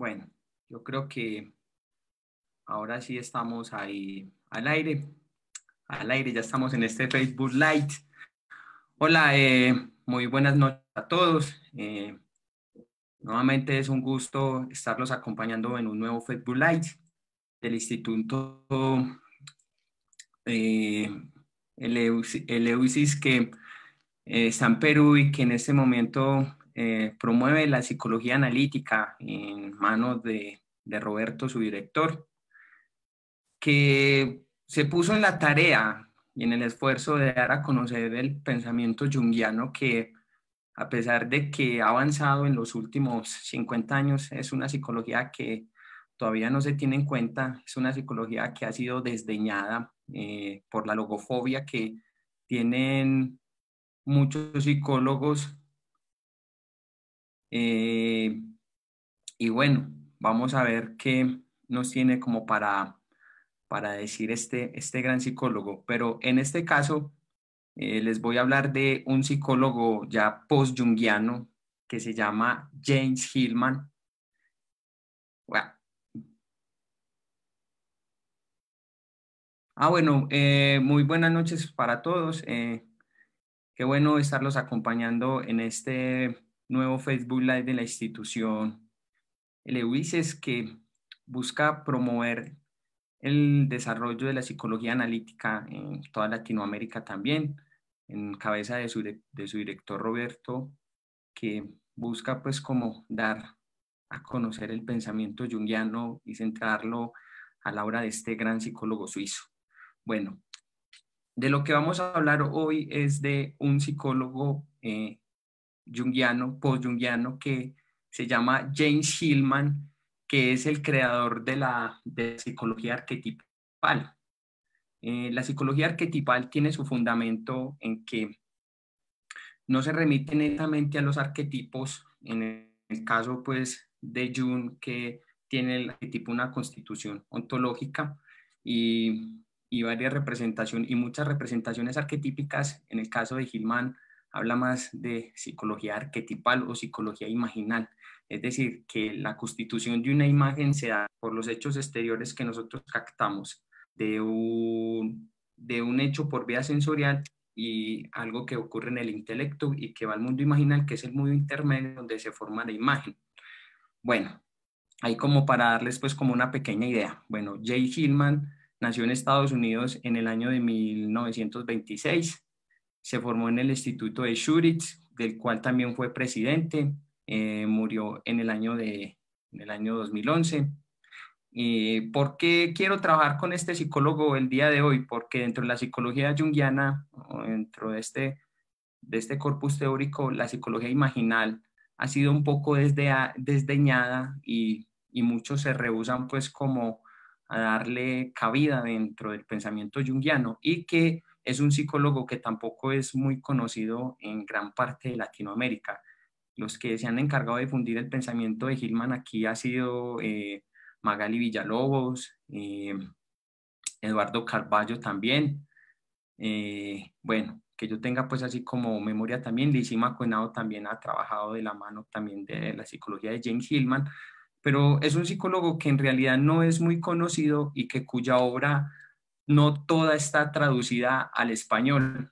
Bueno, yo creo que ahora sí estamos ahí al aire, ya estamos en este Facebook Live. Hola, muy buenas noches a todos. Nuevamente es un gusto estarlos acompañando en un nuevo Facebook Live del Instituto eh, Eleusis que está en Perú y que en este momento promueve la psicología analítica en manos de Roberto, su director, que se puso en la tarea y en el esfuerzo de dar a conocer el pensamiento junguiano que, a pesar de que ha avanzado en los últimos 50 años, es una psicología que todavía no se tiene en cuenta, es una psicología que ha sido desdeñada por la logofobia que tienen muchos psicólogos. eh, y bueno, vamos a ver qué nos tiene como para decir este gran psicólogo. Pero en este caso les voy a hablar de un psicólogo ya post-junguiano que se llama James Hillman. Bueno, bueno, muy buenas noches para todos. Qué bueno estarlos acompañando en este nuevo Facebook Live de la institución Eleusis, que busca promover el desarrollo de la psicología analítica en toda Latinoamérica también, en cabeza de su director Roberto, que busca pues como dar a conocer el pensamiento junguiano y centrarlo a la obra de este gran psicólogo suizo. Bueno, de lo que vamos a hablar hoy es de un psicólogo junguiano, post-junguiano, que se llama James Hillman, que es el creador de la psicología arquetipal. La psicología arquetipal tiene su fundamento en que no se remite netamente a los arquetipos, en el caso pues de Jung, que tiene el arquetipo una constitución ontológica y varias representaciones y muchas representaciones arquetípicas. En el caso de Hillman habla más de psicología arquetipal o psicología imaginal, es decir, que la constitución de una imagen se da por los hechos exteriores que nosotros captamos de un hecho por vía sensorial y algo que ocurre en el intelecto y que va al mundo imaginal, que es el mundo intermedio donde se forma la imagen. Bueno, ahí como para darles pues como una pequeña idea. Bueno, Jay Hillman nació en Estados Unidos en el año de 1926, se formó en el Instituto de Zurich, del cual también fue presidente, murió en el año 2011. ¿Por qué quiero trabajar con este psicólogo el día de hoy? Porque dentro de la psicología junguiana, o dentro de este corpus teórico, la psicología imaginal ha sido un poco desdeñada y muchos se rehúsan pues como a darle cabida dentro del pensamiento junguiano y que es un psicólogo que tampoco es muy conocido en gran parte de Latinoamérica. Los que se han encargado de difundir el pensamiento de Hillman aquí ha sido Magali Villalobos, Eduardo Carballo también. Bueno, que yo tenga pues así como memoria también, Lizima Cuenado también ha trabajado de la mano también de la psicología de James Hillman, pero es un psicólogo que en realidad no es muy conocido y que cuya obra no toda está traducida al español.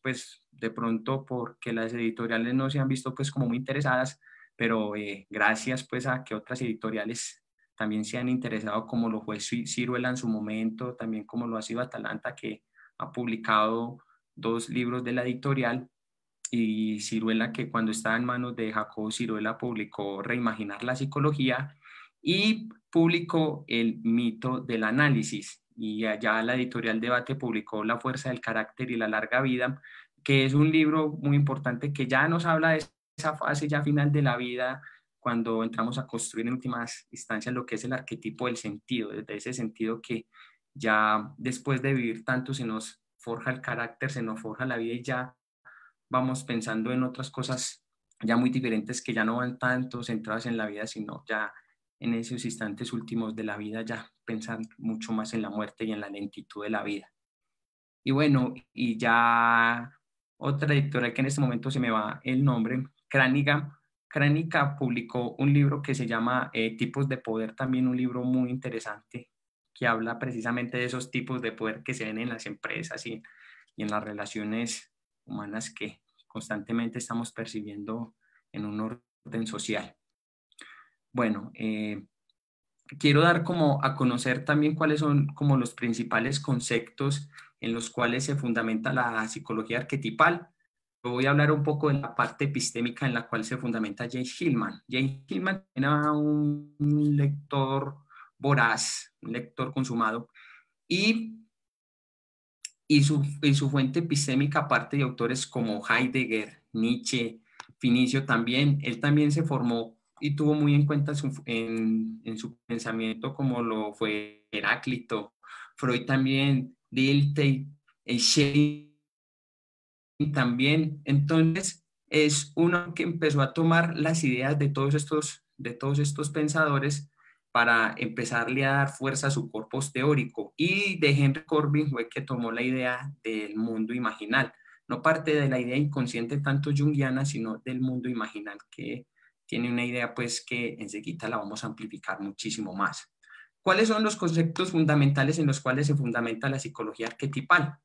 Pues de pronto porque las editoriales no se han visto pues como muy interesadas, pero gracias pues a que otras editoriales también se han interesado, como lo fue Ciruela en su momento, también como lo ha sido Atalanta, que ha publicado dos libros de la editorial, y Ciruela, que cuando estaba en manos de Jacobo Ciruela publicó Reimaginar la psicología y publicó El mito del análisis. Y allá la editorial Debate publicó La fuerza del carácter y la larga vida, que es un libro muy importante que ya nos habla de esa fase ya final de la vida, cuando entramos a construir en últimas instancias lo que es el arquetipo del sentido, desde ese sentido que ya después de vivir tanto se nos forja el carácter, se nos forja la vida y ya vamos pensando en otras cosas ya muy diferentes que ya no van tanto centradas en la vida, sino ya en esos instantes últimos de la vida, ya pensar mucho más en la muerte y en la lentitud de la vida. Y bueno, y ya otra editorial que en este momento se me va el nombre, Crániga, Kranica publicó un libro que se llama Tipos de Poder, también un libro muy interesante que habla precisamente de esos tipos de poder que se ven en las empresas y en las relaciones humanas que constantemente estamos percibiendo en un orden social. Bueno, quiero dar como a conocer también cuáles son como los principales conceptos en los cuales se fundamenta la psicología arquetipal. Voy a hablar un poco de la parte epistémica en la cual se fundamenta James Hillman. James Hillman era un lector voraz, un lector consumado, y, y su fuente epistémica, aparte de autores como Heidegger, Nietzsche, Finicio también, él también se formó y tuvo muy en cuenta en su pensamiento como lo fue Heráclito, Freud también, Dilthey, Schelling también. Entonces, es uno que empezó a tomar las ideas de todos estos pensadores para empezarle a dar fuerza a su corpus teórico. Y de Henry Corbin fue que tomó la idea del mundo imaginal. No parte de la idea inconsciente tanto junguiana, sino del mundo imaginal, que tiene una idea pues que enseguida la vamos a amplificar muchísimo más. ¿Cuáles son los conceptos fundamentales en los cuales se fundamenta la psicología arquetipal,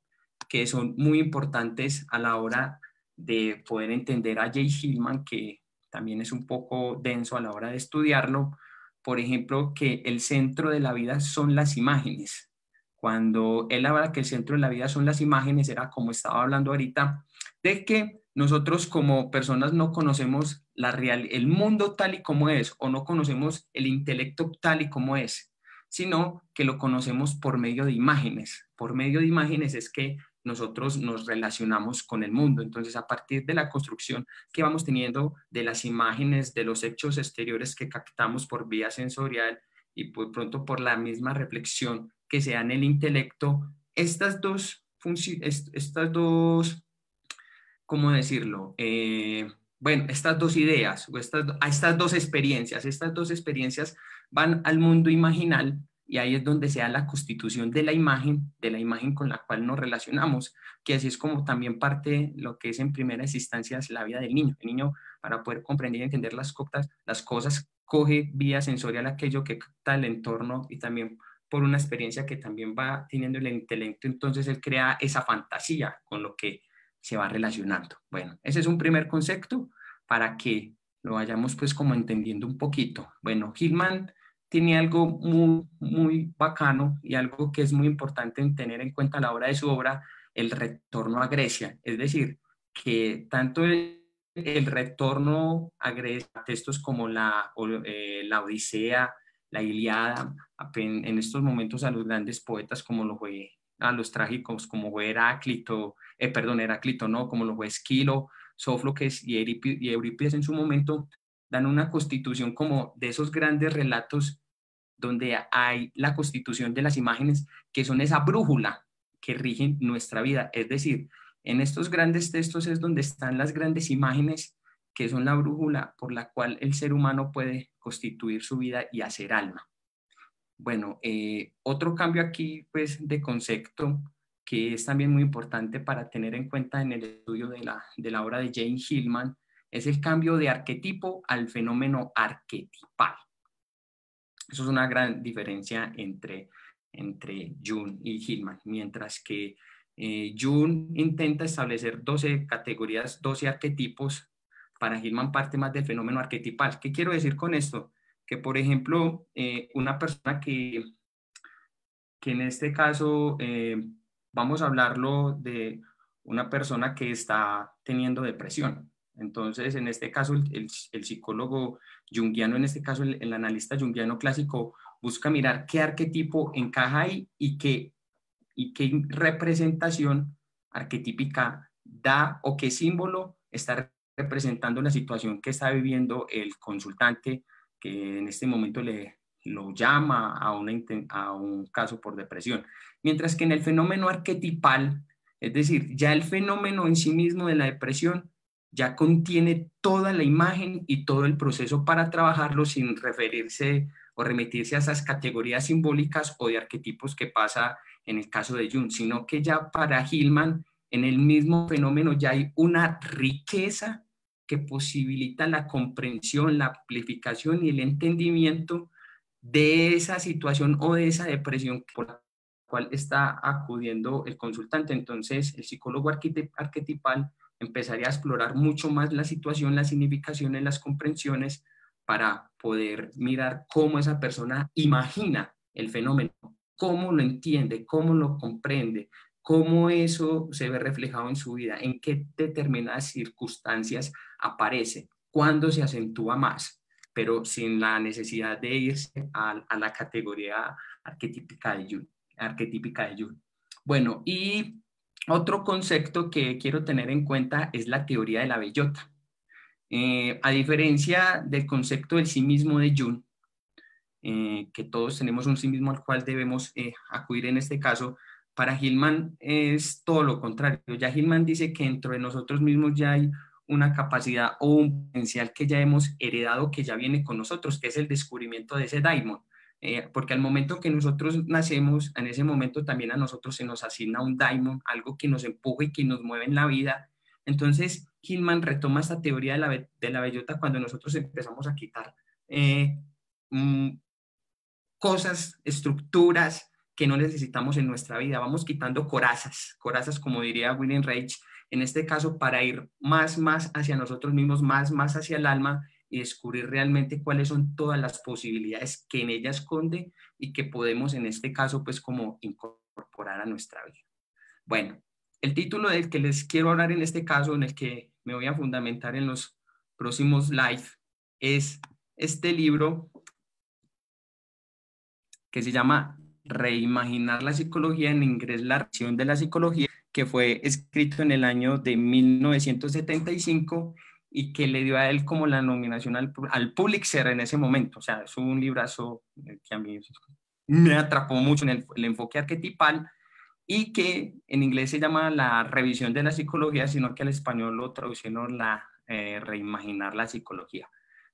que son muy importantes a la hora de poder entender a Jay Hillman, que también es un poco denso a la hora de estudiarlo? Por ejemplo, que el centro de la vida son las imágenes. Cuando él habla que el centro de la vida son las imágenes, era como estaba hablando ahorita, de que nosotros como personas no conocemos el mundo tal y como es, o no conocemos el intelecto tal y como es, sino que lo conocemos por medio de imágenes. Por medio de imágenes es que nosotros nos relacionamos con el mundo. Entonces, a partir de la construcción que vamos teniendo de las imágenes, de los hechos exteriores que captamos por vía sensorial y por pronto por la misma reflexión que se da en el intelecto, estas dos, ¿cómo decirlo? Bueno, estas dos ideas, o estas dos experiencias van al mundo imaginal, y ahí es donde se da la constitución de la imagen con la cual nos relacionamos, que así es como también parte lo que es en primeras instancias la vida del niño. El niño, para poder comprender y entender las cosas, coge vía sensorial aquello que capta el entorno, y también por una experiencia que también va teniendo el intelecto, entonces él crea esa fantasía con lo que se va relacionando. Bueno, ese es un primer concepto para que lo vayamos pues como entendiendo un poquito. Bueno, Hillman tiene algo muy, muy bacano y algo que es muy importante en tener en cuenta a la hora de su obra, el retorno a Grecia. Es decir, que tanto el retorno a Grecia, textos como la Odisea, la Ilíada, en estos momentos a los grandes poetas como lo fue, a los trágicos como fue Heráclito, Heráclito no, como lo fue Esquilo, Sófocles y Eurípides en su momento, dan una constitución como de esos grandes relatos donde hay la constitución de las imágenes que son esa brújula que rigen nuestra vida. Es decir, en estos grandes textos es donde están las grandes imágenes que son la brújula por la cual el ser humano puede constituir su vida y hacer alma. Bueno, otro cambio aquí pues de concepto que es también muy importante para tener en cuenta en el estudio de la obra de Jane Hillman es el cambio de arquetipo al fenómeno arquetipal. Eso es una gran diferencia entre Jung y Hillman, mientras que Jung intenta establecer 12 categorías, 12 arquetipos. Para Hillman parte más del fenómeno arquetipal. ¿Qué quiero decir con esto? Que, por ejemplo, una persona que en este caso vamos a hablarlo de una persona que está teniendo depresión. Entonces, en este caso, el psicólogo junguiano, en este caso el analista junguiano clásico, busca mirar qué arquetipo encaja ahí y qué representación arquetípica da o qué símbolo está representando la situación que está viviendo el consultante, que en este momento lo llama a un caso por depresión. Mientras que en el fenómeno arquetipal, es decir, ya el fenómeno en sí mismo de la depresión ya contiene toda la imagen y todo el proceso para trabajarlo sin referirse o remitirse a esas categorías simbólicas o de arquetipos que pasa en el caso de Jung, sino que ya para Hillman en el mismo fenómeno ya hay una riqueza que posibilita la comprensión, la amplificación y el entendimiento de esa situación o de esa depresión por la cual está acudiendo el consultante. Entonces, el psicólogo arquetipal empezaría a explorar mucho más la situación, las significaciones, las comprensiones, para poder mirar cómo esa persona imagina el fenómeno, cómo lo entiende, cómo lo comprende, cómo eso se ve reflejado en su vida, en qué determinadas circunstancias aparece, cuándo se acentúa más, pero sin la necesidad de irse a la categoría arquetípica de Jung. Arquetípica de Jung. Bueno, y otro concepto que quiero tener en cuenta es la teoría de la bellota. A diferencia del concepto del sí mismo de Jung, que todos tenemos un sí mismo al cual debemos acudir en este caso, para Hillman es todo lo contrario. Ya Hillman dice que dentro de nosotros mismos ya hay una capacidad o un potencial que ya hemos heredado, que ya viene con nosotros, que es el descubrimiento de ese daimon. Porque al momento que nosotros nacemos, en ese momento también a nosotros se nos asigna un daimon, algo que nos empuja y que nos mueve en la vida. Entonces, Hillman retoma esta teoría de la bellota cuando nosotros empezamos a quitar mm, cosas, estructuras que no necesitamos en nuestra vida. Vamos quitando corazas, corazas como diría William Reich, en este caso para ir más hacia nosotros mismos, más hacia el alma y descubrir realmente cuáles son todas las posibilidades que en ella esconde y que podemos en este caso pues como incorporar a nuestra vida. Bueno, el título del que les quiero hablar en este caso, en el que me voy a fundamentar en los próximos live, es este libro que se llama Reimaginar la psicología, en inglés La reacción de la psicología, que fue escrito en el año de 1975 y que le dio a él como la nominación al Pulitzer en ese momento. O sea, es un librazo que a mí me atrapó mucho en el enfoque arquetipal y que en inglés se llama La revisión de la psicología, sino que al español lo traducieron Reimaginar la psicología.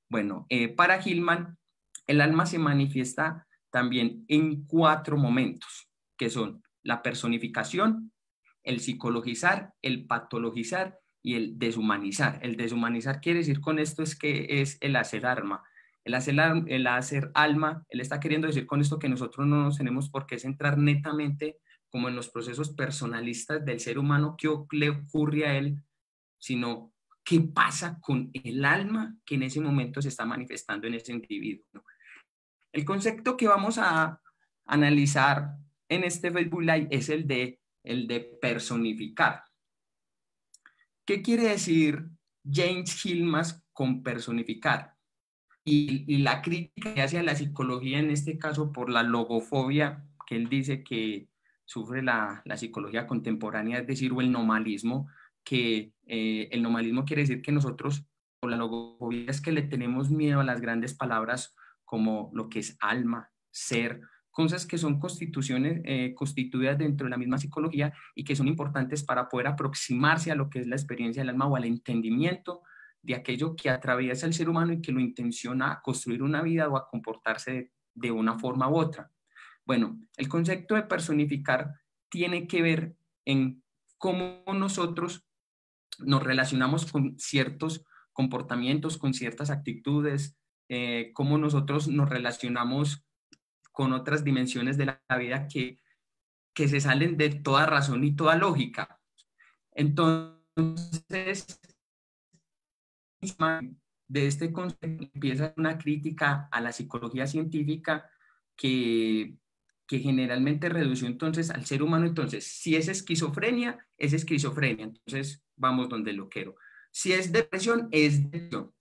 Bueno, para Hillman, el alma se manifiesta también en 4 momentos, que son la personificación, el psicologizar, el patologizar y el deshumanizar. El deshumanizar quiere decir con esto es que es el hacer alma. El hacer alma, él está queriendo decir con esto que nosotros no nos tenemos por qué centrar netamente como en los procesos personalistas del ser humano, qué le ocurre a él, sino qué pasa con el alma que en ese momento se está manifestando en ese individuo. El concepto que vamos a analizar en este Facebook Live es el de personificar. ¿Qué quiere decir James Hillman con personificar? Y la crítica que hace a la psicología, en este caso por la logofobia, que él dice que sufre la psicología contemporánea, es decir, o el nomalismo, que el nomalismo quiere decir que nosotros, o la logofobia es que le tenemos miedo a las grandes palabras como lo que es alma, ser, cosas que son constituciones constituidas dentro de la misma psicología y que son importantes para poder aproximarse a lo que es la experiencia del alma o al entendimiento de aquello que atraviesa el ser humano y que lo intenciona a construir una vida o a comportarse de una forma u otra. Bueno, el concepto de personificar tiene que ver en cómo nosotros nos relacionamos con ciertos comportamientos, con ciertas actitudes, cómo nosotros nos relacionamos con otras dimensiones de la vida que se salen de toda razón y toda lógica. Entonces, de este concepto empieza una crítica a la psicología científica que, que generalmente redució entonces al ser humano. Entonces, si es esquizofrenia, es esquizofrenia. Entonces, vamos donde lo quiero. Si es depresión,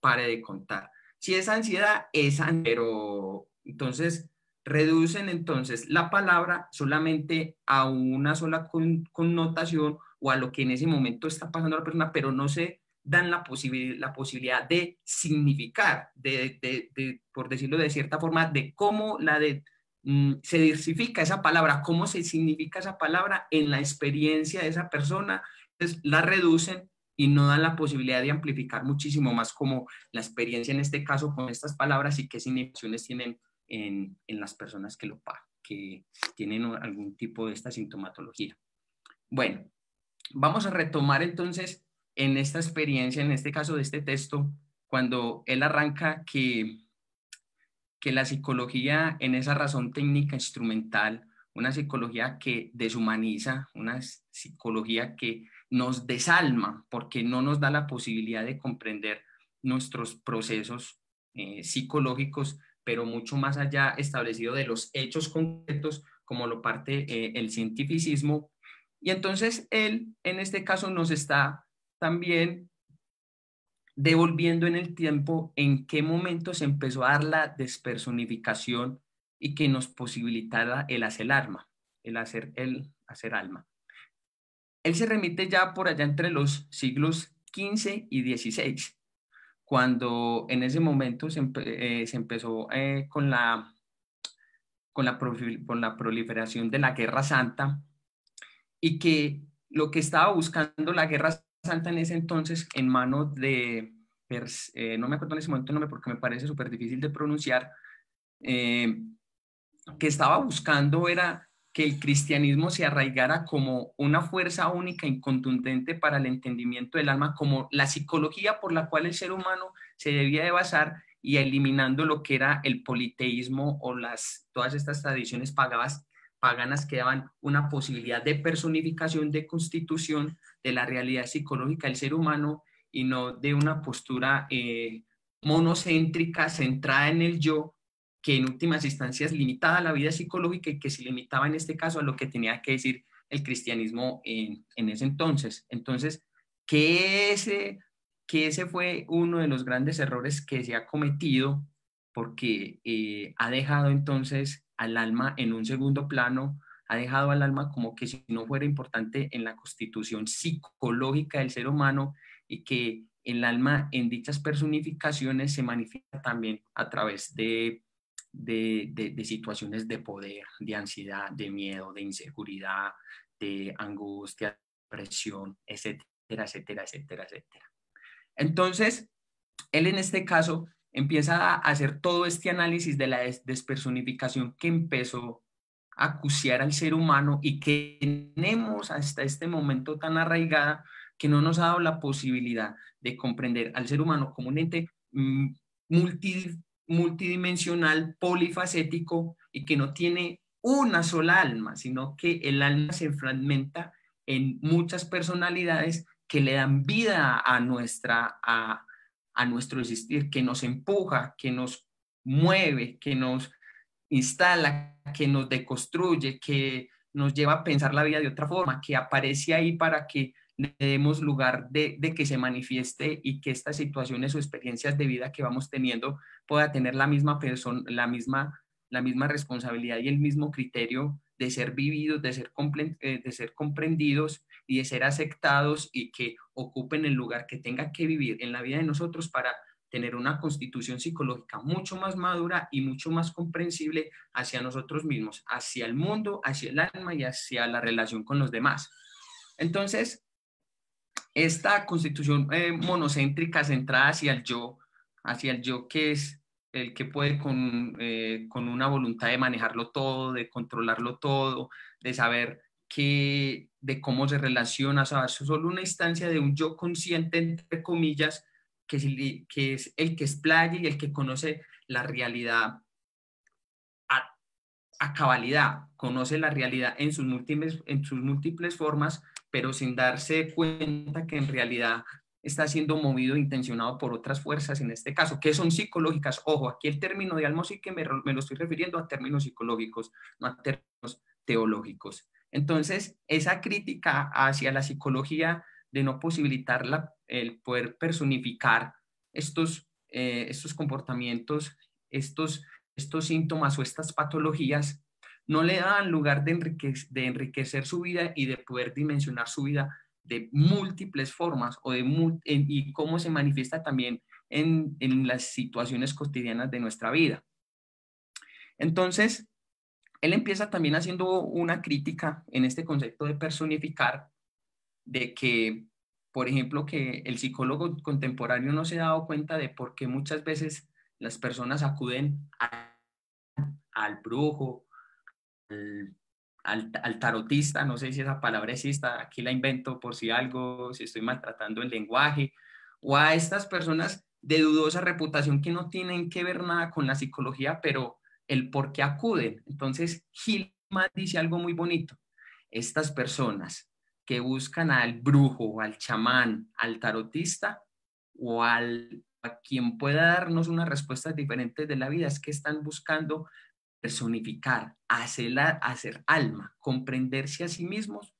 pare de contar. Si es ansiedad, es ansiedad. Pero entonces reducen entonces la palabra solamente a una sola connotación o a lo que en ese momento está pasando a la persona, pero no se dan la posibilidad de significar, por decirlo de cierta forma, de cómo se diversifica esa palabra, cómo se significa esa palabra en la experiencia de esa persona. Entonces la reducen y no dan la posibilidad de amplificar muchísimo más como la experiencia en este caso con estas palabras y qué significaciones tienen en las personas que tienen algún tipo de esta sintomatología. Bueno, vamos a retomar entonces en esta experiencia, en este caso de este texto, cuando él arranca que la psicología en esa razón técnica instrumental, una psicología que deshumaniza, una psicología que nos desalma porque no nos da la posibilidad de comprender nuestros procesos psicológicos, pero mucho más allá establecido de los hechos concretos, como lo parte el cientificismo. Y entonces él, en este caso, nos está también devolviendo en el tiempo en qué momento se empezó a dar la despersonificación y que nos posibilitara el hacer alma. Él se remite ya por allá entre los siglos XV y XVI, cuando en ese momento se empezó con la proliferación de la Guerra Santa, y que lo que estaba buscando la Guerra Santa en ese entonces en manos de, no me acuerdo en ese momento el nombre porque me parece súper difícil de pronunciar, eh, que estaba buscando era que el cristianismo se arraigara como una fuerza única y contundente para el entendimiento del alma, como la psicología por la cual el ser humano se debía de basar, y eliminando lo que era el politeísmo o todas estas tradiciones paganas que daban una posibilidad de personificación, de constitución de la realidad psicológica del ser humano, y no de una postura monocéntrica, centrada en el yo, que en últimas instancias limitaba la vida psicológica y que se limitaba en este caso a lo que tenía que decir el cristianismo en ese entonces. Entonces, que ese, que ese fue uno de los grandes errores que se ha cometido, porque ha dejado entonces al alma en un segundo plano, ha dejado al alma como que si no fuera importante en la constitución psicológica del ser humano, y que el alma en dichas personificaciones se manifiesta también a través de situaciones de poder, de ansiedad, de miedo, de inseguridad, de angustia, depresión, etcétera, etcétera, etcétera, etcétera. Entonces, él en este caso empieza a hacer todo este análisis de la despersonificación que empezó a acuciar al ser humano y que tenemos hasta este momento tan arraigada, que no nos ha dado la posibilidad de comprender al ser humano como un ente multi, multidimensional, polifacético, y que no tiene una sola alma, sino que el alma se fragmenta en muchas personalidades que le dan vida a nuestro existir, que nos empuja, que nos mueve, que nos instala, que nos deconstruye, que nos lleva a pensar la vida de otra forma, que aparece ahí para que le demos lugar de que se manifieste, y que estas situaciones o experiencias de vida que vamos teniendo pueda tener la misma persona, la misma responsabilidad y el mismo criterio de ser vividos, de ser comprendidos y de ser aceptados, y que ocupen el lugar que tenga que vivir en la vida de nosotros para tener una constitución psicológica mucho más madura y mucho más comprensible hacia nosotros mismos, hacia el mundo, hacia el alma y hacia la relación con los demás. Entonces, esta constitución monocéntrica, centrada hacia el yo que es el que puede con una voluntad de manejarlo todo, de controlarlo todo, de saber de cómo se relaciona, o sea, es solo una instancia de un yo consciente, entre comillas, que es el que explaya y el que conoce la realidad a, a cabalidad, conoce la realidad en sus múltiples formas, pero sin darse cuenta que en realidad está siendo movido e intencionado por otras fuerzas, en este caso, que son psicológicas. Ojo, aquí el término de alma sí que me lo estoy refiriendo a términos psicológicos, no a términos teológicos. Entonces, esa crítica hacia la psicología de no posibilitar el poder personificar estos comportamientos, estos síntomas o estas patologías, no le dan lugar de enriquecer su vida y de poder dimensionar su vida de múltiples formas, y cómo se manifiesta también en las situaciones cotidianas de nuestra vida. Entonces, él empieza también haciendo una crítica en este concepto de personificar, de que, por ejemplo, que el psicólogo contemporáneo no se ha dado cuenta de por qué muchas veces las personas acuden al brujo, al tarotista, no sé si esa palabra existe, aquí la invento por si algo, si estoy maltratando el lenguaje, o a estas personas de dudosa reputación que no tienen que ver nada con la psicología, pero el por qué acuden. Entonces, Hillman dice algo muy bonito. Estas personas que buscan al brujo, al chamán, al tarotista o a quien pueda darnos unas respuestas diferentes de la vida, es que están buscando personificar, hacer alma, comprenderse a sí mismos,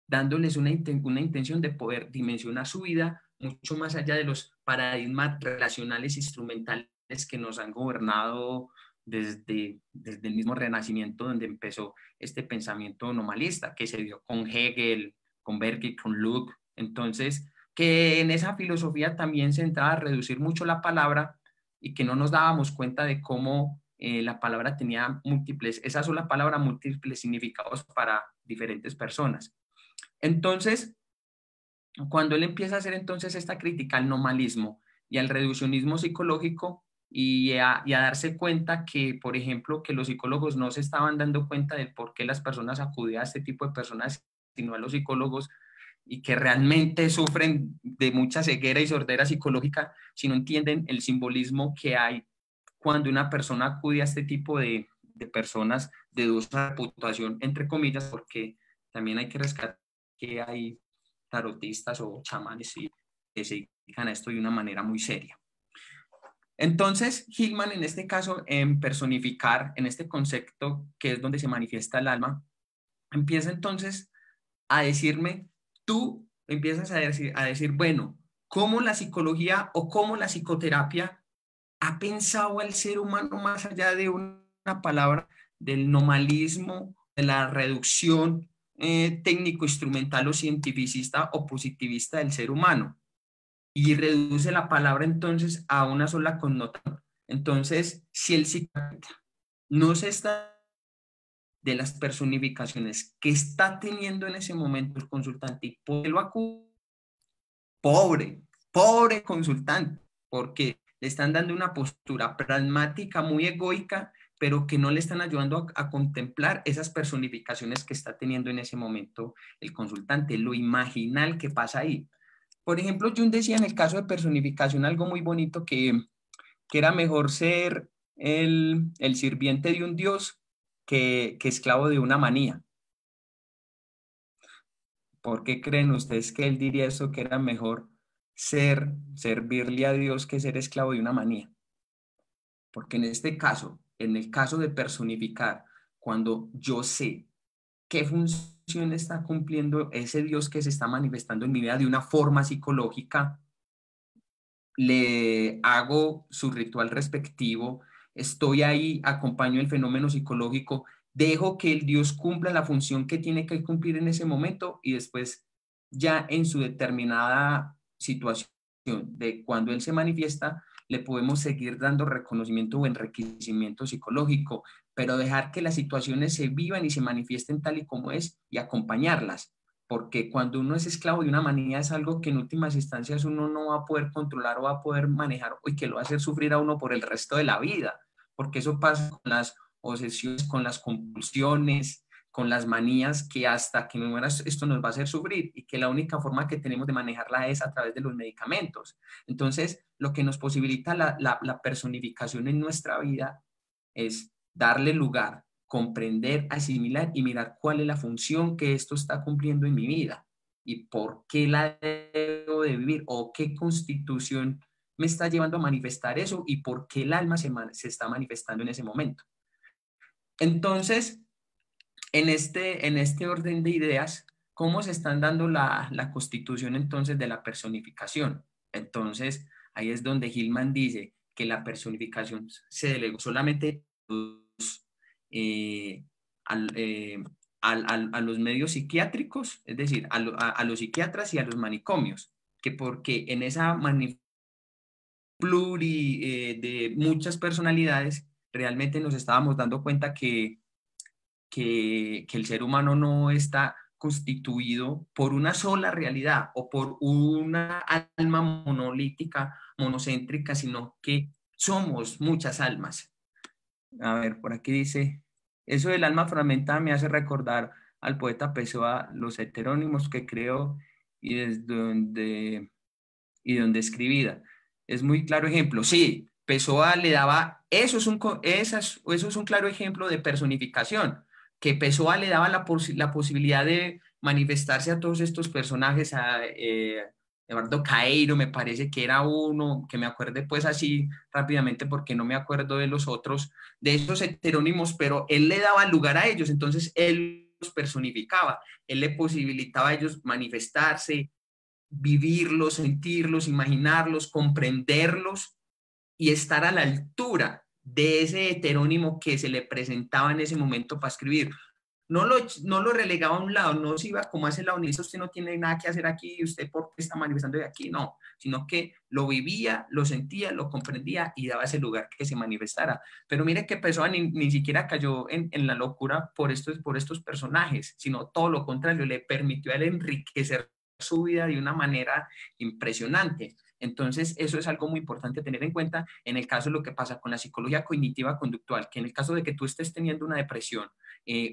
dándoles una intención de poder dimensionar su vida mucho más allá de los paradigmas relacionales instrumentales que nos han gobernado desde el mismo Renacimiento, donde empezó este pensamiento nomalista que se dio con Hegel, con Berkeley, con Luke. Entonces, que en esa filosofía también se entraba a reducir mucho la palabra y que no nos dábamos cuenta de cómo la palabra tenía múltiples, esa sola palabra, múltiples significados para diferentes personas. Entonces, cuando él empieza a hacer entonces esta crítica al nominalismo y al reduccionismo psicológico y a darse cuenta que, por ejemplo, que los psicólogos no se estaban dando cuenta de por qué las personas acudían a este tipo de personas, sino a los psicólogos, y que realmente sufren de mucha ceguera y sordera psicológica si no entienden el simbolismo que hay cuando una persona acude a este tipo de personas de dudosa reputación, entre comillas, porque también hay que rescatar que hay tarotistas o chamanes que se dedican a esto de una manera muy seria. Entonces, Hillman en este caso, en personificar, en este concepto que es donde se manifiesta el alma, empieza entonces a decirme, tú empiezas a decir, bueno, ¿cómo la psicología o cómo la psicoterapia ha pensado al ser humano más allá de una palabra, del nominalismo, de la reducción técnico-instrumental o cientificista o positivista del ser humano? Y reduce la palabra entonces a una sola connotación. Entonces, si el psiquiatra no se está de las personificaciones que está teniendo en ese momento el consultante y por qué lo acude, pobre, pobre consultante, porque le están dando una postura pragmática muy egoica, pero que no le están ayudando a contemplar esas personificaciones que está teniendo en ese momento el consultante, lo imaginal que pasa ahí. Por ejemplo, Jung decía en el caso de personificación algo muy bonito que era mejor ser el sirviente de un dios que esclavo de una manía. ¿Por qué creen ustedes que él diría eso, que era mejor servirle a Dios que ser esclavo de una manía? Porque en este caso, en el caso de personificar, cuando yo sé qué función está cumpliendo ese Dios que se está manifestando en mi vida de una forma psicológica, le hago su ritual respectivo, estoy ahí, acompaño el fenómeno psicológico, dejo que el Dios cumpla la función que tiene que cumplir en ese momento y después ya en su determinada situación de cuando Él se manifiesta, le podemos seguir dando reconocimiento o enriquecimiento psicológico, pero dejar que las situaciones se vivan y se manifiesten tal y como es y acompañarlas, porque cuando uno es esclavo de una manía es algo que en últimas instancias uno no va a poder controlar o va a poder manejar y que lo va a hacer sufrir a uno por el resto de la vida, porque eso pasa con las obsesiones, con las compulsiones, con las manías, que hasta que me muera esto nos va a hacer sufrir y que la única forma que tenemos de manejarla es a través de los medicamentos. Entonces, lo que nos posibilita la personificación en nuestra vida es darle lugar, comprender, asimilar y mirar cuál es la función que esto está cumpliendo en mi vida y por qué la debo de vivir o qué constitución me está llevando a manifestar eso y por qué el alma se está manifestando en ese momento. Entonces, en este orden de ideas, ¿cómo se están dando la constitución entonces de la personificación? Entonces, ahí es donde Hillman dice que la personificación se delegó solamente eh, al, eh, a los medios psiquiátricos, es decir, a los psiquiatras y a los manicomios, que porque en esa de muchas personalidades, realmente nos estábamos dando cuenta que el ser humano no está constituido por una sola realidad o por una alma monolítica, monocéntrica, sino que somos muchas almas. A ver, por aquí dice, eso del alma fragmentada me hace recordar al poeta Pessoa, los heterónimos que creó y desde donde y donde escribida. Es muy claro ejemplo. Sí, Pessoa le daba, eso es un claro ejemplo de personificación, que Pessoa le daba la posibilidad de manifestarse a todos estos personajes, a Eduardo Caeiro, me parece que era uno, que me acuerde pues así rápidamente porque no me acuerdo de los otros, de esos heterónimos, pero él le daba lugar a ellos, entonces él los personificaba, él le posibilitaba a ellos manifestarse, vivirlos, sentirlos, imaginarlos, comprenderlos y estar a la altura de ese heterónimo que se le presentaba en ese momento para escribir. No lo relegaba a un lado, no se iba como a ese lado, ni eso usted no tiene nada que hacer aquí, usted por qué está manifestando de aquí, no, sino que lo vivía, lo sentía, lo comprendía y daba ese lugar que se manifestara. Pero mire que Pessoa ni siquiera cayó en la locura por estos personajes, sino todo lo contrario, le permitió a él enriquecer su vida de una manera impresionante. Entonces, eso es algo muy importante tener en cuenta en el caso de lo que pasa con la psicología cognitiva conductual, que en el caso de que tú estés teniendo una depresión,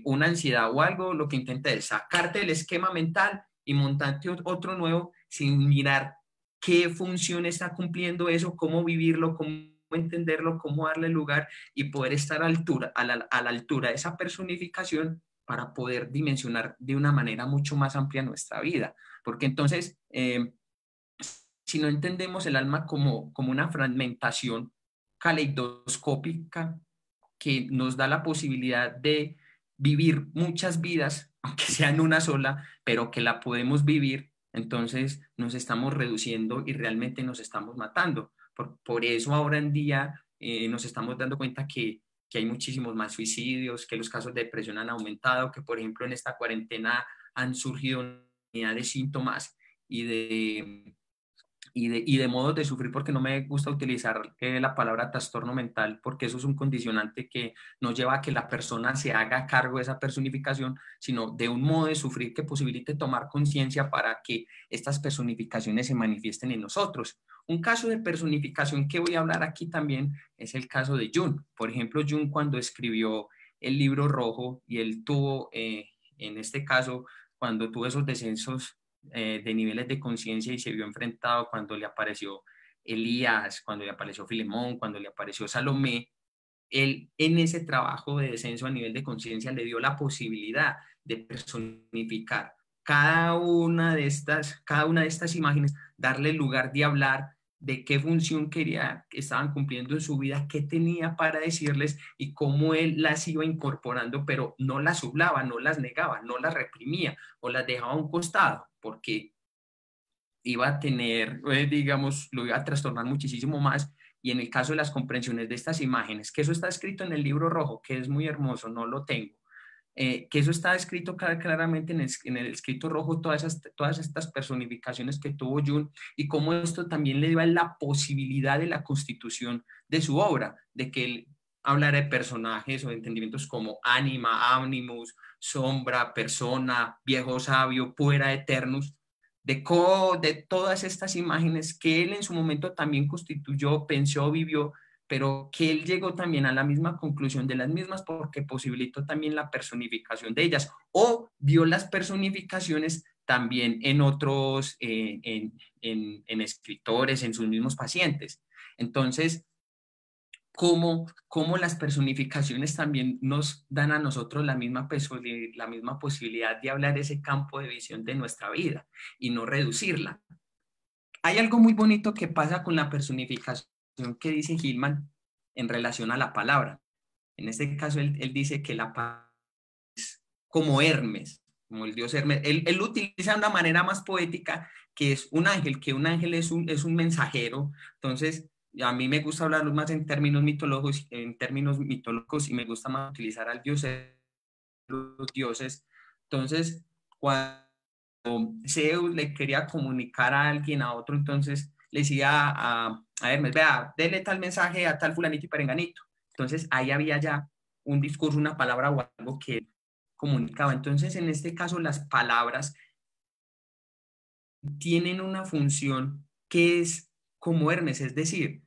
una ansiedad o algo, lo que intenta es sacarte el esquema mental y montarte otro nuevo sin mirar qué función está cumpliendo eso, cómo vivirlo, cómo entenderlo, cómo darle lugar y poder estar a la altura de esa personificación para poder dimensionar de una manera mucho más amplia nuestra vida. Porque entonces, si no entendemos el alma como una fragmentación caleidoscópica que nos da la posibilidad de vivir muchas vidas, aunque sean una sola, pero que la podemos vivir, entonces nos estamos reduciendo y realmente nos estamos matando. Por eso ahora en día nos estamos dando cuenta que hay muchísimos más suicidios, que los casos de depresión han aumentado, que por ejemplo en esta cuarentena han surgido unidad de síntomas y de modos de sufrir, porque no me gusta utilizar la palabra trastorno mental, porque eso es un condicionante que no lleva a que la persona se haga cargo de esa personificación, sino de un modo de sufrir que posibilite tomar conciencia para que estas personificaciones se manifiesten en nosotros. Un caso de personificación que voy a hablar aquí también es el caso de Jung. Por ejemplo, Jung cuando escribió el libro rojo y él tuvo, en este caso, cuando tuvo esos descensos de niveles de conciencia y se vio enfrentado cuando le apareció Elías, cuando le apareció Filemón, cuando le apareció Salomé, él en ese trabajo de descenso a nivel de conciencia le dio la posibilidad de personificar cada una de estas imágenes, darle lugar de hablar de qué función quería que estaban cumpliendo en su vida, qué tenía para decirles y cómo él las iba incorporando, pero no las sublaba, no las negaba, no las reprimía o las dejaba a un costado, porque iba a tener, digamos, lo iba a trastornar muchísimo más. Y en el caso de las comprensiones de estas imágenes, que eso está escrito en el libro rojo, que es muy hermoso, no lo tengo, que eso está escrito claramente en el escrito rojo, todas estas personificaciones que tuvo Jung y cómo esto también le dio la posibilidad de la constitución de su obra, de que él hablara de personajes o de entendimientos como ánima, animus, sombra, persona, viejo sabio, puera eternus, de todas estas imágenes que él en su momento también constituyó, pensó, vivió, pero que él llegó también a la misma conclusión de las mismas porque posibilitó también la personificación de ellas o vio las personificaciones también en otros, en escritores, en sus mismos pacientes. Entonces, cómo las personificaciones también nos dan a nosotros la misma posibilidad de hablar ese campo de visión de nuestra vida y no reducirla. Hay algo muy bonito que pasa con la personificación que dice Hillman en relación a la palabra. En este caso, él dice que la palabra es como Hermes, como el dios Hermes. Él lo utiliza de una manera más poética, que es un ángel, que un ángel es un mensajero. Entonces, a mí me gusta hablar más en términos mitológicos y me gusta más utilizar al dios, los dioses. Entonces, cuando Zeus le quería comunicar a alguien, a otro, entonces le decía a Hermes, vea, dele tal mensaje a tal fulanito y perenganito. Entonces ahí había ya un discurso, una palabra o algo que él comunicaba. Entonces, en este caso, las palabras tienen una función que es como Hermes, es decir,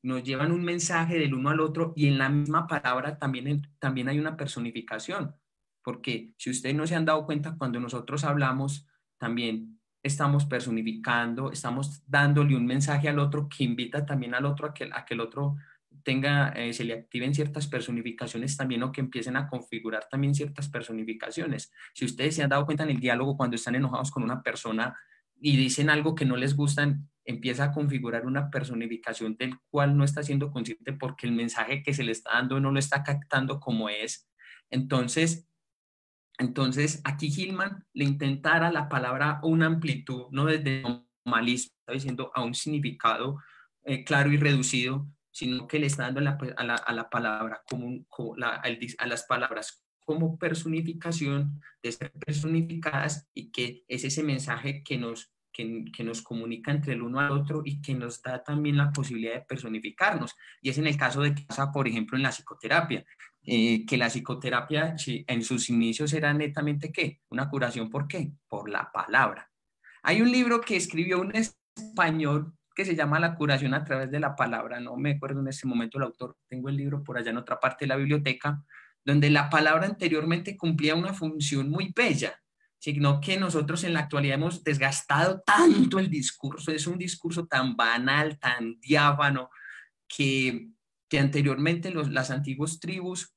nos llevan un mensaje del uno al otro y en la misma palabra también hay una personificación, porque si ustedes no se han dado cuenta, cuando nosotros hablamos, también estamos personificando, estamos dándole un mensaje al otro que invita también al otro a que el otro se le activen ciertas personificaciones también o que empiecen a configurar también ciertas personificaciones. Si ustedes se han dado cuenta en el diálogo cuando están enojados con una persona y dicen algo que no les gustan, empieza a configurar una personificación del cual no está siendo consciente porque el mensaje que se le está dando no lo está captando como es. Entonces, aquí Hillman le intentara la palabra una amplitud, no desde el normalismo, está diciendo a un significado claro y reducido, sino que le está dando a la palabra a las palabras como personificación de ser personificadas y que es ese mensaje que nos comunica entre el uno al otro y que nos da también la posibilidad de personificarnos. Y es en el caso de que pasa, por ejemplo, en la psicoterapia. Que la psicoterapia en sus inicios era netamente ¿qué? Una curación, ¿por qué? Por la palabra. Hay un libro que escribió un español que se llama La curación a través de la palabra, no me acuerdo en este momento el autor, tengo el libro por allá en otra parte de la biblioteca, donde la palabra anteriormente cumplía una función muy bella, sino que nosotros en la actualidad hemos desgastado tanto el discurso, es un discurso tan banal, tan diáfano, que, que anteriormente las antiguas tribus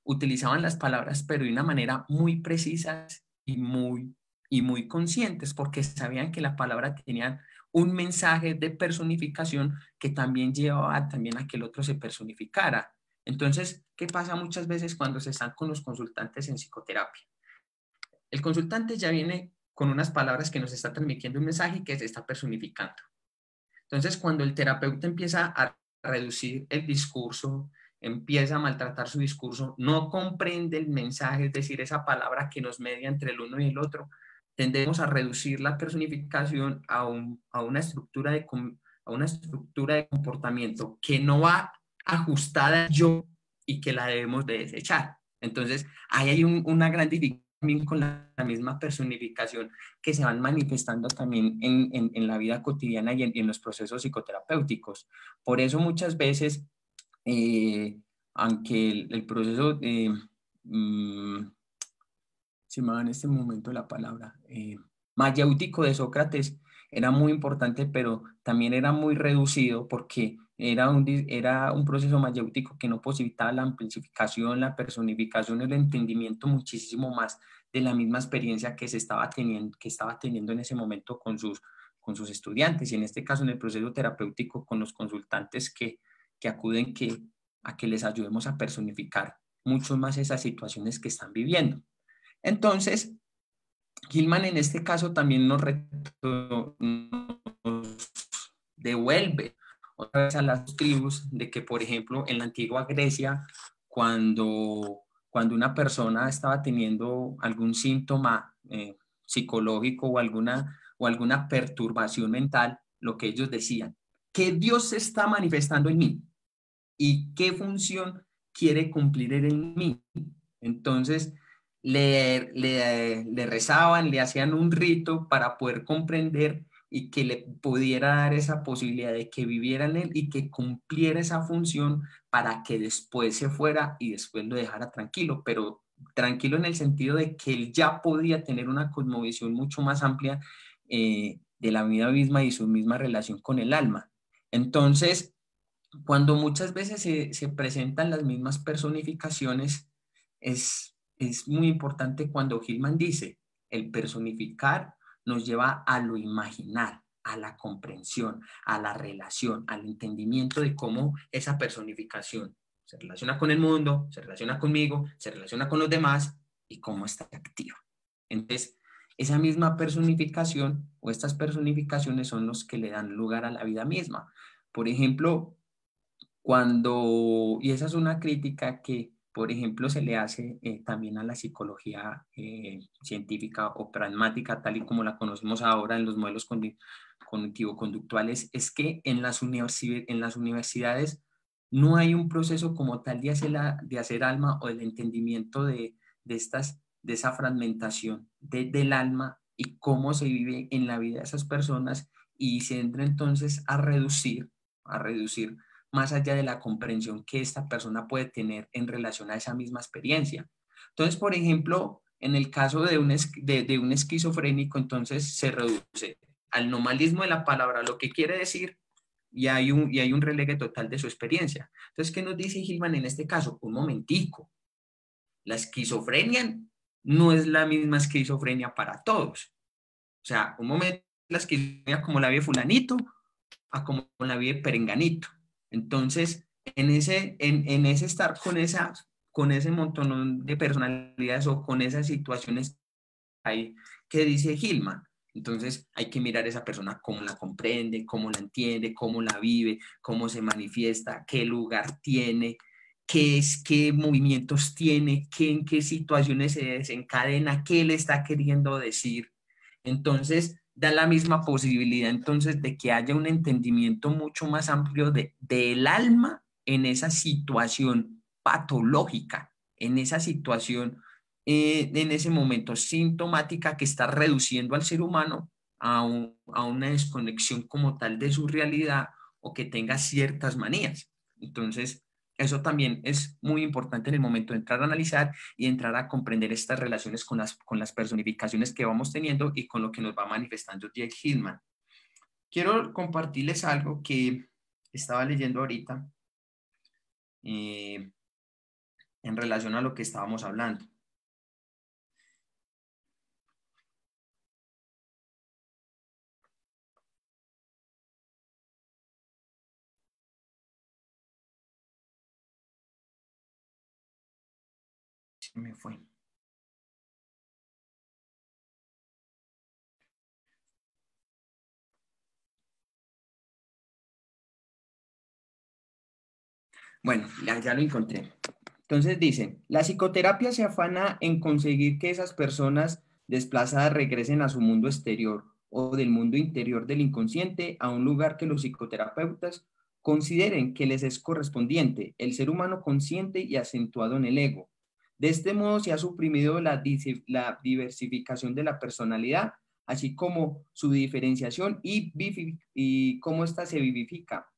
utilizaban las palabras, pero de una manera muy precisa y muy conscientes, porque sabían que la palabra tenía un mensaje de personificación que también llevaba también a que el otro se personificara. Entonces, ¿qué pasa muchas veces cuando se están con los consultantes en psicoterapia? El consultante ya viene con unas palabras que nos está transmitiendo un mensaje y que se está personificando. Entonces, cuando el terapeuta empieza a reducir el discurso, empieza a maltratar su discurso, no comprende el mensaje, es decir, esa palabra que nos media entre el uno y el otro, tendemos a reducir la personificación a una estructura de comportamiento que no va ajustada al yo y que la debemos de desechar. Entonces, ahí hay una gran dificultad también con la misma personificación que se van manifestando también en la vida cotidiana y en los procesos psicoterapéuticos. Por eso muchas veces, aunque el proceso, se me va en este momento la palabra, mayéutico de Sócrates era muy importante, pero también era muy reducido porque era un proceso mayéutico que no posibilitaba la amplificación, la personificación, el entendimiento muchísimo más de la misma experiencia que estaba teniendo en ese momento con sus estudiantes y en este caso en el proceso terapéutico con los consultantes que acuden a que les ayudemos a personificar mucho más esas situaciones que están viviendo. Entonces, Gilman en este caso también nos devuelve otra vez a las tribus de que, por ejemplo, en la antigua Grecia, cuando una persona estaba teniendo algún síntoma psicológico o alguna perturbación mental, lo que ellos decían, que Dios se está manifestando en mí y qué función quiere cumplir en mí. Entonces, le rezaban, le hacían un rito para poder comprender y que le pudiera dar esa posibilidad de que viviera en él y que cumpliera esa función para que después se fuera y después lo dejara tranquilo, pero tranquilo en el sentido de que él ya podía tener una cosmovisión mucho más amplia de la vida misma y su misma relación con el alma. Entonces, cuando muchas veces se presentan las mismas personificaciones, es muy importante cuando Hillman dice, el personificar nos lleva a lo imaginar, a la comprensión, a la relación, al entendimiento de cómo esa personificación se relaciona con el mundo, se relaciona conmigo, se relaciona con los demás y cómo está activa. Entonces, esa misma personificación o estas personificaciones son los que le dan lugar a la vida misma. Por ejemplo, y esa es una crítica que, por ejemplo, se le hace también a la psicología científica o pragmática, tal y como la conocemos ahora en los modelos cognitivo-conductuales, es que en las universidades no hay un proceso como tal de hacer alma o del entendimiento de esa fragmentación del alma y cómo se vive en la vida de esas personas y se entra entonces a reducir a reducir más allá de la comprensión que esta persona puede tener en relación a esa misma experiencia. Entonces, por ejemplo, en el caso de un esquizofrénico, entonces se reduce al nomalismo de la palabra, lo que quiere decir, y hay un relegue total de su experiencia. Entonces, ¿qué nos dice Hillman en este caso? Un momentico, la esquizofrenia no es la misma esquizofrenia para todos. O sea, un momento la esquizofrenia como la vive fulanito a como la vive perenganito. Entonces, en ese estar con ese montón de personalidades o con esas situaciones ahí que dice Hillman, entonces hay que mirar a esa persona cómo la comprende, cómo la entiende, cómo la vive, cómo se manifiesta, qué lugar tiene, qué movimientos tiene, en qué situaciones se desencadena, qué le está queriendo decir. Entonces, da la misma posibilidad entonces de que haya un entendimiento mucho más amplio del alma en esa situación patológica, en esa situación, en ese momento sintomática que está reduciendo al ser humano a una desconexión como tal de su realidad o que tenga ciertas manías. Entonces, eso también es muy importante en el momento de entrar a analizar y entrar a comprender estas relaciones con las personificaciones que vamos teniendo y con lo que nos va manifestando Jake Hillman. Quiero compartirles algo que estaba leyendo ahorita eh, en relación a lo que estábamos hablando. Se me fue. Bueno, ya lo encontré. Entonces dice, la psicoterapia se afana en conseguir que esas personas desplazadas regresen a su mundo exterior o del mundo interior del inconsciente a un lugar que los psicoterapeutas consideren que les es correspondiente, el ser humano consciente y acentuado en el ego. De este modo se ha suprimido la diversificación de la personalidad, así como su diferenciación y cómo ésta se vivifica.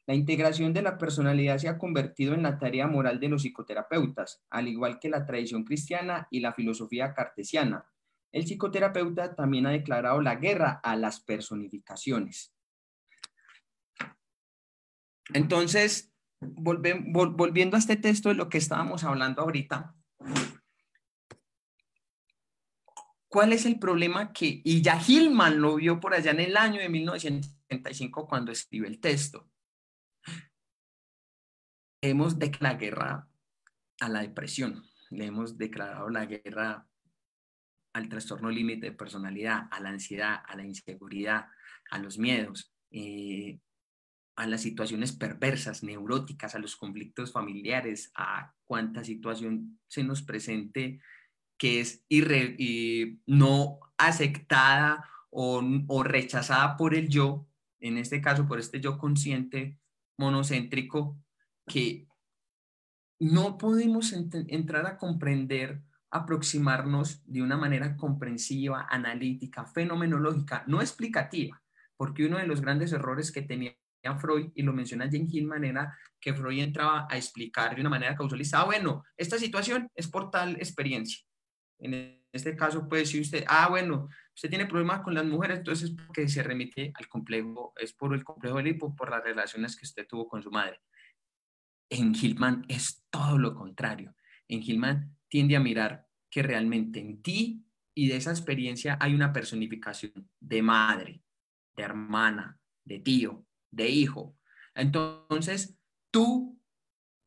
La integración de la personalidad se ha convertido en la tarea moral de los psicoterapeutas, al igual que la tradición cristiana y la filosofía cartesiana. El psicoterapeuta también ha declarado la guerra a las personificaciones. Entonces, volviendo a este texto de lo que estábamos hablando ahorita, ¿cuál es el problema y ya Hillman lo vio por allá en el año de 1975 cuando escribió el texto? Hemos declarado la guerra a la depresión, le hemos declarado la guerra al trastorno límite de personalidad, a la ansiedad, a la inseguridad, a los miedos, a las situaciones perversas, neuróticas, a los conflictos familiares, a cuánta situación se nos presente que es no aceptada o rechazada por el yo, en este caso por este yo consciente monocéntrico, que no podemos entrar a comprender, aproximarnos de una manera comprensiva, analítica, fenomenológica, no explicativa, porque uno de los grandes errores que tenía Freud, y lo menciona Jane Hillman, era que Freud entraba a explicar de una manera causalista, bueno, esta situación es por tal experiencia. En este caso, pues, si usted, bueno, usted tiene problemas con las mujeres, entonces es porque se remite al complejo, es por el complejo del Edipo, por las relaciones que usted tuvo con su madre. En Hillman es todo lo contrario. En Hillman tiende a mirar que realmente en ti y de esa experiencia hay una personificación de madre, de hermana, de tío, de hijo. Entonces, tú,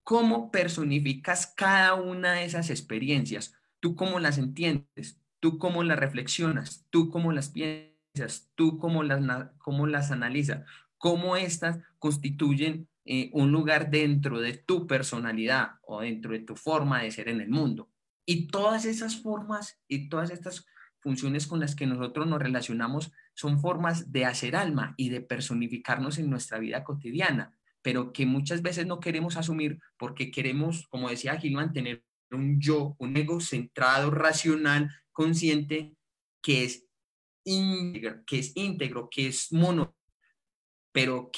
¿cómo personificas cada una de esas experiencias? ¿Tú cómo las entiendes? ¿Tú cómo las reflexionas? ¿Tú cómo las piensas? ¿Tú cómo las analizas? ¿Cómo estas constituyen un lugar dentro de tu personalidad o dentro de tu forma de ser en el mundo? Y todas esas formas y todas estas funciones con las que nosotros nos relacionamos son formas de hacer alma y de personificarnos en nuestra vida cotidiana, pero que muchas veces no queremos asumir porque queremos, como decía Gilman, tener un yo, un ego centrado, racional, consciente, que es íntegro, que es mono. pero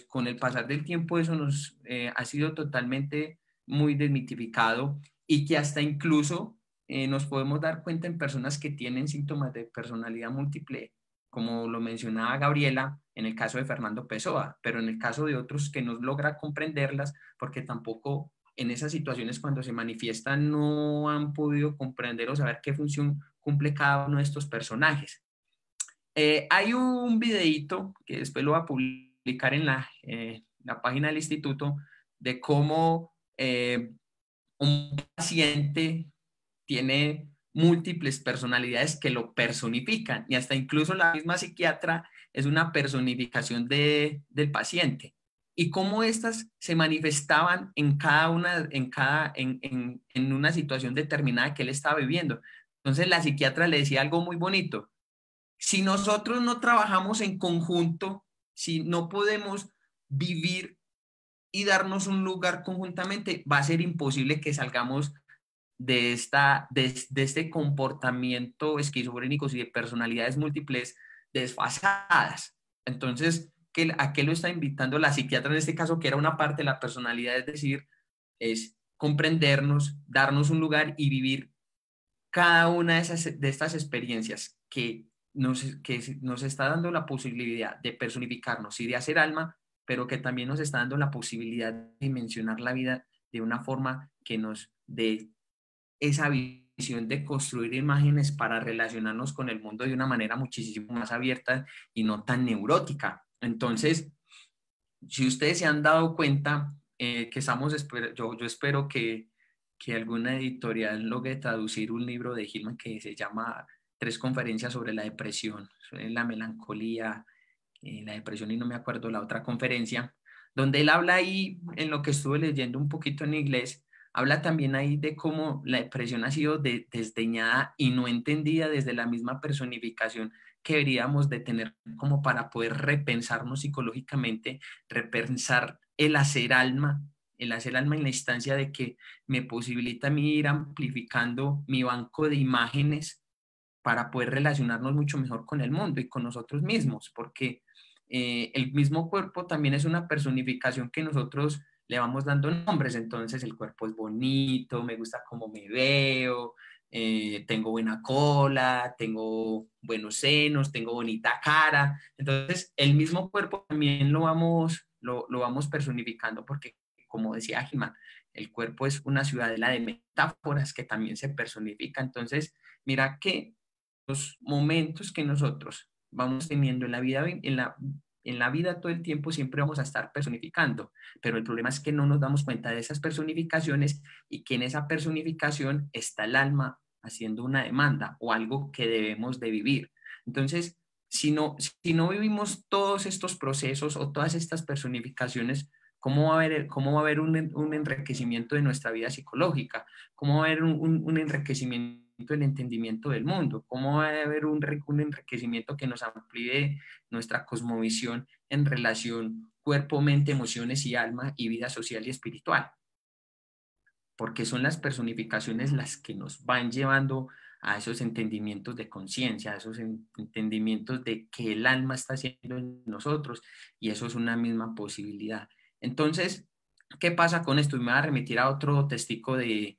con el pasar del tiempo eso nos ha sido totalmente muy desmitificado y que hasta incluso nos podemos dar cuenta en personas que tienen síntomas de personalidad múltiple, como lo mencionaba Gabriela, en el caso de Fernando Pessoa, pero en el caso de otros que no logra comprenderlas, porque tampoco en esas situaciones cuando se manifiestan no han podido comprender o saber qué función cumple cada uno de estos personajes. Hay un videíto que después lo va a publicar en la página del instituto de cómo un paciente tiene múltiples personalidades que lo personifican y hasta incluso la misma psiquiatra es una personificación del paciente y cómo estas se manifestaban en cada una, en una situación determinada que él estaba viviendo. Entonces la psiquiatra le decía algo muy bonito: si nosotros no trabajamos en conjunto, si no podemos vivir y darnos un lugar conjuntamente, va a ser imposible que salgamos de este comportamiento esquizofrénico y de personalidades múltiples desfasadas. Entonces, ¿a qué lo está invitando la psiquiatra en este caso, que era una parte de la personalidad? Es decir, es comprendernos, darnos un lugar y vivir cada una de estas experiencias que nos está dando la posibilidad de personificarnos y de hacer alma, pero que también nos está dando la posibilidad de dimensionar la vida de una forma que nos dé esa visión de construir imágenes para relacionarnos con el mundo de una manera muchísimo más abierta y no tan neurótica. Entonces, si ustedes se han dado cuenta que yo espero que alguna editorial logre traducir un libro de Hillman que se llama Tres conferencias sobre la depresión, sobre la melancolía, la depresión y no me acuerdo la otra conferencia, donde él habla ahí, en lo que estuve leyendo un poquito en inglés, habla también ahí de cómo la depresión ha sido desdeñada y no entendida desde la misma personificación que deberíamos de tener como para poder repensarnos psicológicamente, repensar el hacer alma en la instancia de que me posibilita a mí ir amplificando mi banco de imágenes para poder relacionarnos mucho mejor con el mundo y con nosotros mismos, porque el mismo cuerpo también es una personificación que nosotros le vamos dando nombres. Entonces el cuerpo es bonito, me gusta cómo me veo, tengo buena cola, tengo buenos senos, tengo bonita cara. Entonces el mismo cuerpo también lo vamos personificando porque, como decía Jimán, el cuerpo es una ciudadela de metáforas que también se personifica. Entonces, mira que los momentos que nosotros vamos teniendo en la vida, en la vida todo el tiempo siempre vamos a estar personificando, pero el problema es que no nos damos cuenta de esas personificaciones y que en esa personificación está el alma haciendo una demanda o algo que debemos de vivir. Entonces, si no vivimos todos estos procesos o todas estas personificaciones, cómo va a haber un enriquecimiento de nuestra vida psicológica? ¿Cómo va a haber un enriquecimiento del entendimiento del mundo? ¿Cómo va a haber un enriquecimiento que nos amplíe nuestra cosmovisión en relación cuerpo, mente, emociones y alma y vida social y espiritual? Porque son las personificaciones las que nos van llevando a esos entendimientos de conciencia, a esos entendimientos de que el alma está haciendo en nosotros, y eso es una misma posibilidad. Entonces, ¿qué pasa con esto? Y me voy a remitir a otro testigo de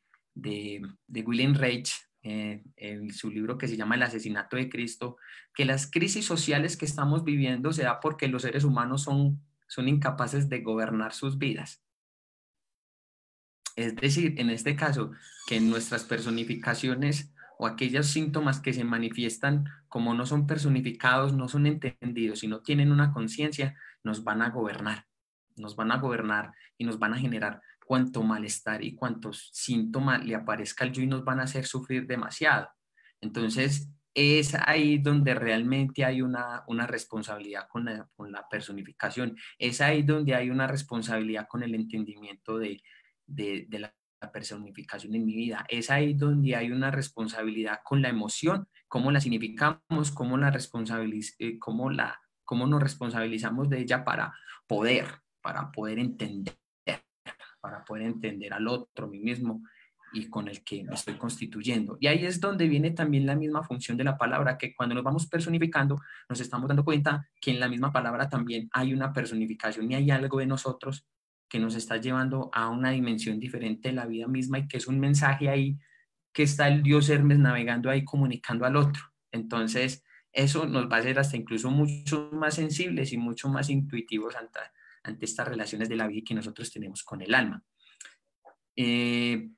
William Reich, en su libro que se llama El asesinato de Cristo, que las crisis sociales que estamos viviendo se da porque los seres humanos son incapaces de gobernar sus vidas. Es decir, en este caso, que nuestras personificaciones o aquellos síntomas que se manifiestan como no son personificados, no son entendidos y no tienen una conciencia, nos van a gobernar y nos van a generar cuanto malestar y cuantos síntomas le aparezca al yo y nos van a hacer sufrir demasiado. Entonces, es ahí donde realmente hay una responsabilidad con la personificación, es ahí donde hay una responsabilidad con el entendimiento de la personificación en mi vida. Es ahí donde hay una responsabilidad con la emoción, cómo la significamos, cómo nos responsabilizamos de ella para poder entender al otro, a mí mismo, y con el que me estoy constituyendo. Y ahí es donde viene también la misma función de la palabra, que cuando nos vamos personificando, nos estamos dando cuenta que en la misma palabra también hay una personificación y hay algo de nosotros que nos está llevando a una dimensión diferente de la vida misma y que es un mensaje ahí que está el Dios Hermes navegando ahí comunicando al otro. Entonces, eso nos va a hacer hasta incluso mucho más sensibles y mucho más intuitivos ante estas relaciones de la vida que nosotros tenemos con el alma. Eh,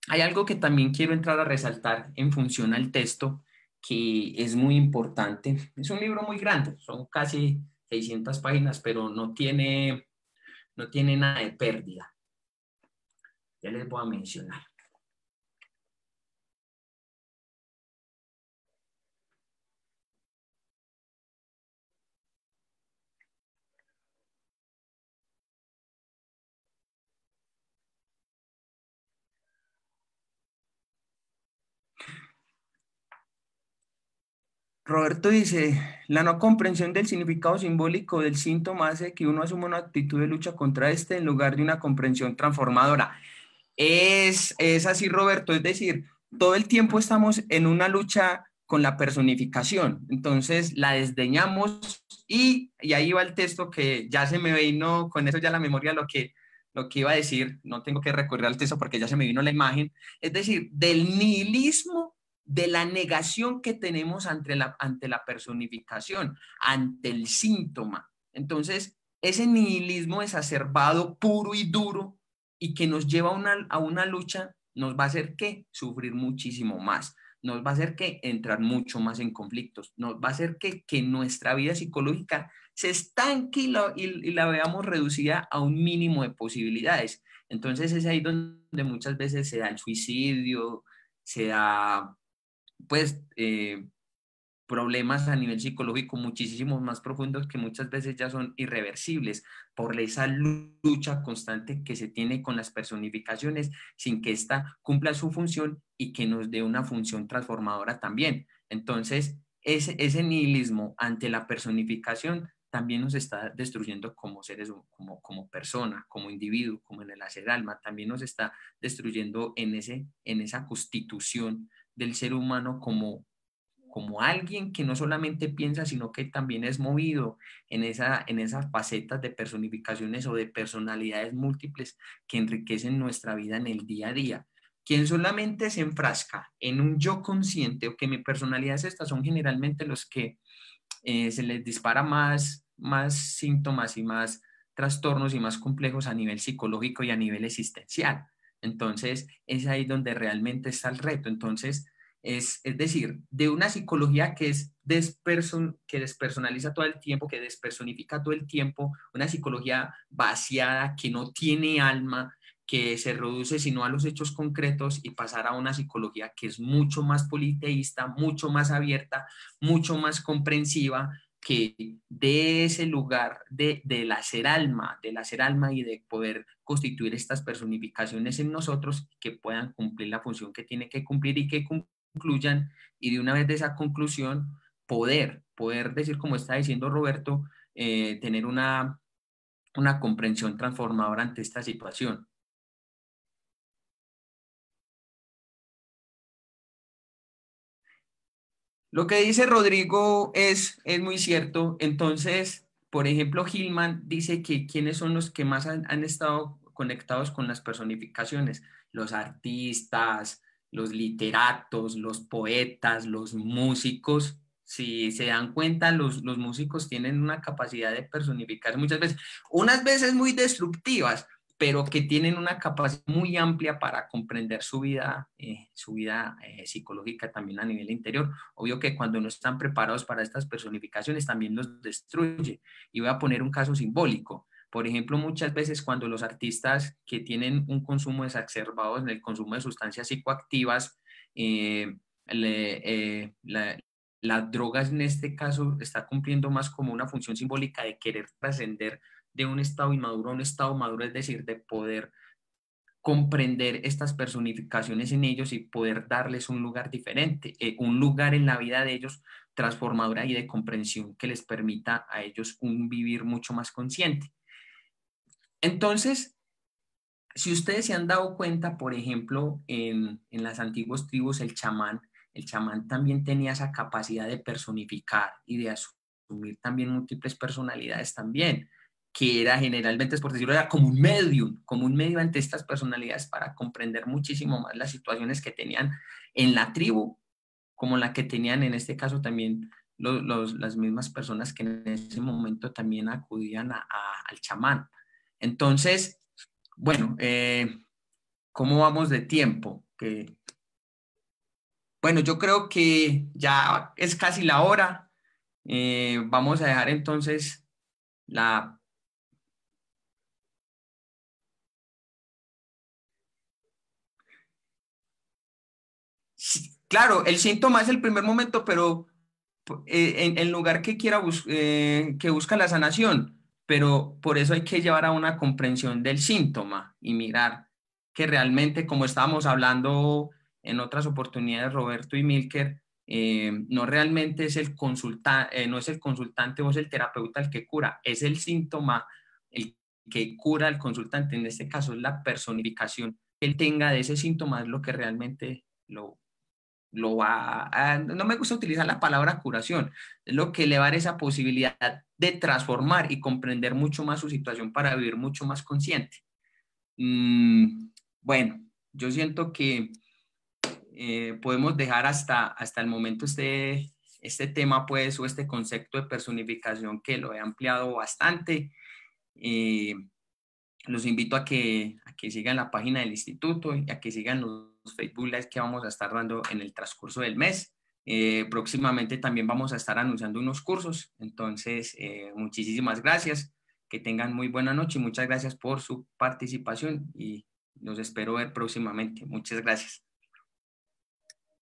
Hay algo que también quiero entrar a resaltar en función al texto, que es muy importante. Es un libro muy grande, son casi 600 páginas, pero no tiene nada de pérdida. Ya les voy a mencionar. Roberto dice, la no comprensión del significado simbólico del síntoma hace que uno asuma una actitud de lucha contra este en lugar de una comprensión transformadora. Es así, Roberto, es decir, todo el tiempo estamos en una lucha con la personificación, entonces la desdeñamos y ahí va el texto que ya se me vino, con eso ya la memoria lo que iba a decir, no tengo que recurrir al texto porque ya se me vino la imagen, es decir, del nihilismo, de la negación que tenemos ante la personificación, ante el síntoma. Entonces, ese nihilismo exacerbado, puro y duro, y que nos lleva a una lucha, nos va a hacer que sufrir muchísimo más, nos va a hacer que entrar mucho más en conflictos, nos va a hacer que nuestra vida psicológica se estanque y la veamos reducida a un mínimo de posibilidades. Entonces es ahí donde muchas veces se da el suicidio, se da pues problemas a nivel psicológico muchísimo más profundos que muchas veces ya son irreversibles por esa lucha constante que se tiene con las personificaciones sin que ésta cumpla su función y que nos dé una función transformadora también. Entonces, ese nihilismo ante la personificación también nos está destruyendo como seres, como persona, como individuo, como en el hacer alma, también nos está destruyendo en esa constitución del ser humano como alguien que no solamente piensa, sino que también es movido en esas facetas de personificaciones o de personalidades múltiples que enriquecen nuestra vida en el día a día. Quien solamente se enfrasca en un yo consciente o que mi personalidad es esta, son generalmente los que se les dispara más síntomas y más trastornos y más complejos a nivel psicológico y a nivel existencial. Entonces, es ahí donde realmente está el reto. Entonces, es decir, de una psicología que que despersonaliza todo el tiempo, que despersonifica todo el tiempo, una psicología vaciada, que no tiene alma, que se reduce sino a los hechos concretos y pasar a una psicología que es mucho más politeísta, mucho más abierta, mucho más comprensiva, que de ese lugar del hacer alma y de poder constituir estas personificaciones en nosotros que puedan cumplir la función que tiene que cumplir y que concluyan, y de una vez de esa conclusión, poder decir, como está diciendo Roberto, tener una comprensión transformadora ante esta situación. Lo que dice Rodrigo es muy cierto. Entonces, por ejemplo, Hillman dice que quiénes son los que más han estado conectados con las personificaciones: los artistas, los literatos, los poetas, los músicos. Si se dan cuenta, los músicos tienen una capacidad de personificar muchas veces, unas veces muy destructivas, pero que tienen una capacidad muy amplia para comprender su vida psicológica también a nivel interior. Obvio que cuando no están preparados para estas personificaciones también los destruye. Y voy a poner un caso simbólico. Por ejemplo, muchas veces cuando los artistas que tienen un consumo exacerbado en el consumo de sustancias psicoactivas, eh, las drogas en este caso está cumpliendo más como una función simbólica de querer trascender de un estado inmaduro a un estado maduro, es decir, de poder comprender estas personificaciones en ellos y poder darles un lugar diferente, un lugar en la vida de ellos transformadora y de comprensión que les permita a ellos un vivir mucho más consciente. Entonces, si ustedes se han dado cuenta, por ejemplo, en las antiguas tribus, el chamán también tenía esa capacidad de personificar y de asumir también múltiples personalidades también, que era generalmente, es por decirlo, era como un medio ante estas personalidades para comprender muchísimo más las situaciones que tenían en la tribu, como la que tenían en este caso también las mismas personas que en ese momento también acudían al chamán. Entonces, bueno, ¿cómo vamos de tiempo? Bueno, yo creo que ya es casi la hora. Vamos a dejar entonces la... Sí, claro, el síntoma es el primer momento, pero en lugar que que busca la sanación, pero por eso hay que llevar a una comprensión del síntoma y mirar que realmente, como estábamos hablando en otras oportunidades, Roberto y Milker, no realmente es no es el consultante o es el terapeuta el que cura, es el síntoma el que cura al consultante. En este caso es la personificación que él tenga de ese síntoma, es lo que realmente lo va no me gusta utilizar la palabra curación, es lo que le va a dar esa posibilidad de transformar y comprender mucho más su situación para vivir mucho más consciente. Bueno, yo siento que podemos dejar hasta el momento este tema, pues, o este concepto de personificación que lo he ampliado bastante. Eh, los invito a que sigan la página del instituto y a que sigan los Facebook Lives que vamos a estar dando en el transcurso del mes. Próximamente también vamos a estar anunciando unos cursos. Entonces, muchísimas gracias. Que tengan muy buena noche y muchas gracias por su participación y los espero ver próximamente. Muchas gracias.